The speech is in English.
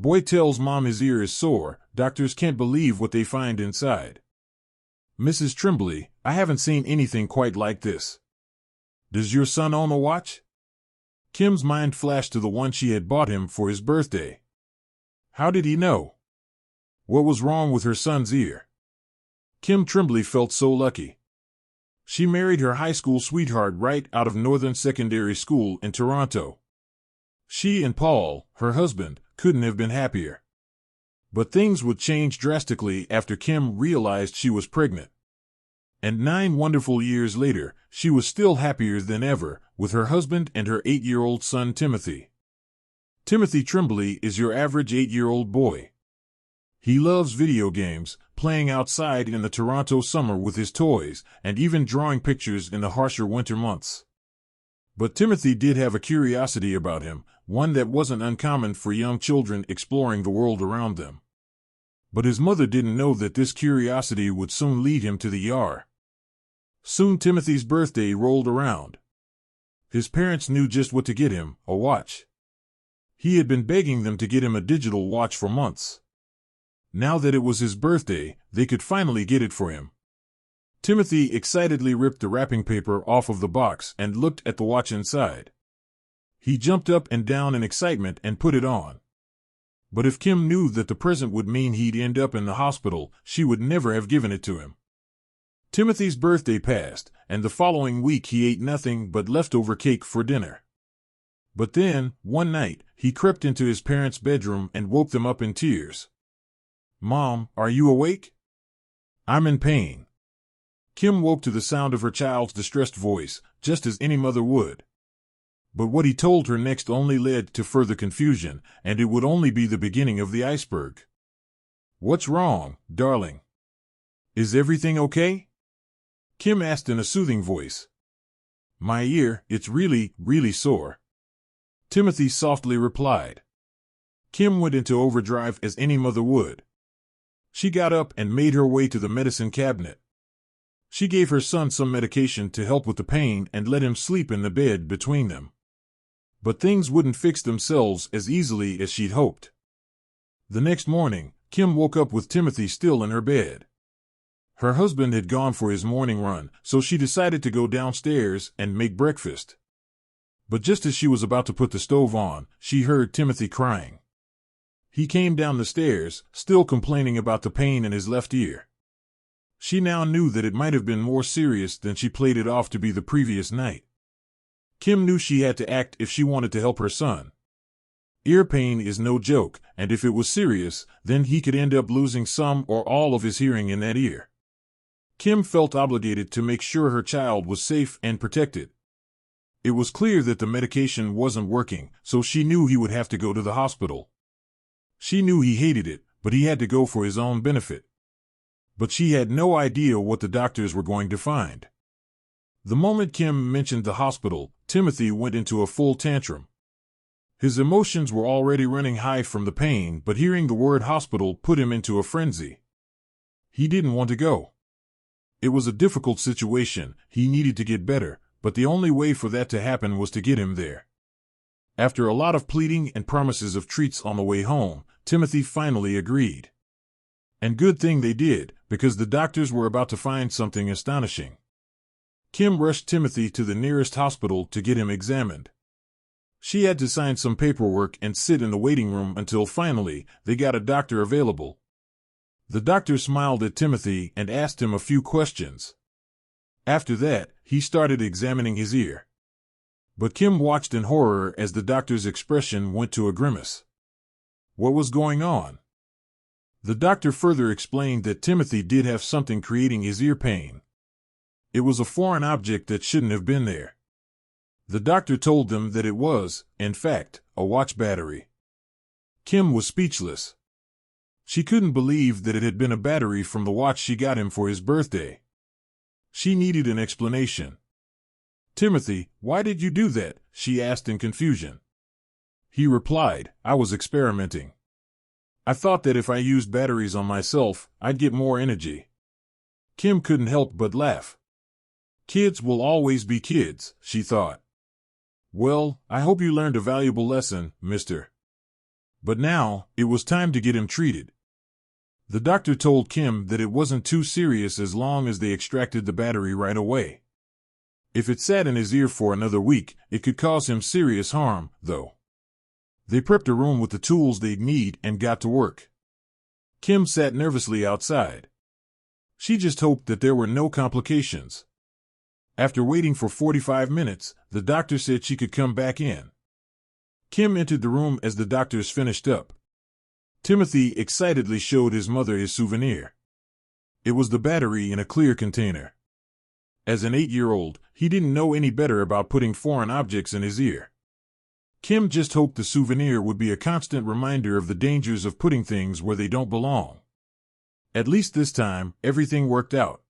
Boy tells mom his ear is sore. Doctors can't believe what they find inside. Mrs. Tremblay, I haven't seen anything quite like this. Does your son own a watch? Kim's mind flashed to the one she had bought him for his birthday. How did he know? What was wrong with her son's ear? Kim Tremblay felt so lucky. She married her high school sweetheart right out of Northern Secondary School in Toronto. She and Paul, her husband, couldn't have been happier. But things would change drastically after Kim realized she was pregnant. And 9 wonderful years later, she was still happier than ever, with her husband and her 8-year-old son Timothy. Timothy Tremblay is your average 8-year-old boy. He loves video games, playing outside in the Toronto summer with his toys, and even drawing pictures in the harsher winter months. But Timothy did have a curiosity about him, one that wasn't uncommon for young children exploring the world around them. But his mother didn't know that this curiosity would soon lead him to the ER. Soon Timothy's birthday rolled around. His parents knew just what to get him, a watch. He had been begging them to get him a digital watch for months. Now that it was his birthday, they could finally get it for him. Timothy excitedly ripped the wrapping paper off of the box and looked at the watch inside. He jumped up and down in excitement and put it on. But if Kim knew that the present would mean he'd end up in the hospital, she would never have given it to him. Timothy's birthday passed, and the following week he ate nothing but leftover cake for dinner. But then, one night, he crept into his parents' bedroom and woke them up in tears. "Mom, are you awake? I'm in pain." Kim woke to the sound of her child's distressed voice, just as any mother would. But what he told her next only led to further confusion, and it would only be the beginning of the iceberg. "What's wrong, darling? Is everything okay?" Kim asked in a soothing voice. "My ear, it's really, really sore," Timothy softly replied. Kim went into overdrive as any mother would. She got up and made her way to the medicine cabinet. She gave her son some medication to help with the pain and let him sleep in the bed between them. But things wouldn't fix themselves as easily as she'd hoped. The next morning, Kim woke up with Timothy still in her bed. Her husband had gone for his morning run, so she decided to go downstairs and make breakfast. But just as she was about to put the stove on, she heard Timothy crying. He came down the stairs, still complaining about the pain in his left ear. She now knew that it might have been more serious than she played it off to be the previous night. Kim knew she had to act if she wanted to help her son. Ear pain is no joke, and if it was serious, then he could end up losing some or all of his hearing in that ear. Kim felt obligated to make sure her child was safe and protected. It was clear that the medication wasn't working, so she knew he would have to go to the hospital. She knew he hated it, but he had to go for his own benefit. But she had no idea what the doctors were going to find. The moment Kim mentioned the hospital, Timothy went into a full tantrum. His emotions were already running high from the pain, but hearing the word hospital put him into a frenzy. He didn't want to go. It was a difficult situation, he needed to get better, but the only way for that to happen was to get him there. After a lot of pleading and promises of treats on the way home, Timothy finally agreed. And good thing they did, because the doctors were about to find something astonishing. Kim rushed Timothy to the nearest hospital to get him examined. She had to sign some paperwork and sit in the waiting room until finally they got a doctor available. The doctor smiled at Timothy and asked him a few questions. After that, he started examining his ear. But Kim watched in horror as the doctor's expression went to a grimace. What was going on? The doctor further explained that Timothy did have something creating his ear pain. It was a foreign object that shouldn't have been there. The doctor told them that it was, in fact, a watch battery. Kim was speechless. She couldn't believe that it had been a battery from the watch she got him for his birthday. She needed an explanation. "Timothy, why did you do that?" she asked in confusion. He replied, "I was experimenting. I thought that if I used batteries on myself, I'd get more energy." Kim couldn't help but laugh. Kids will always be kids, she thought. "Well, I hope you learned a valuable lesson, mister." But now, it was time to get him treated. The doctor told Kim that it wasn't too serious as long as they extracted the battery right away. If it sat in his ear for another week, it could cause him serious harm, though. They prepped a room with the tools they'd need and got to work. Kim sat nervously outside. She just hoped that there were no complications. After waiting for 45 minutes, the doctor said she could come back in. Kim entered the room as the doctors finished up. Timothy excitedly showed his mother his souvenir. It was the battery in a clear container. As an 8-year-old, he didn't know any better about putting foreign objects in his ear. Kim just hoped the souvenir would be a constant reminder of the dangers of putting things where they don't belong. At least this time, everything worked out.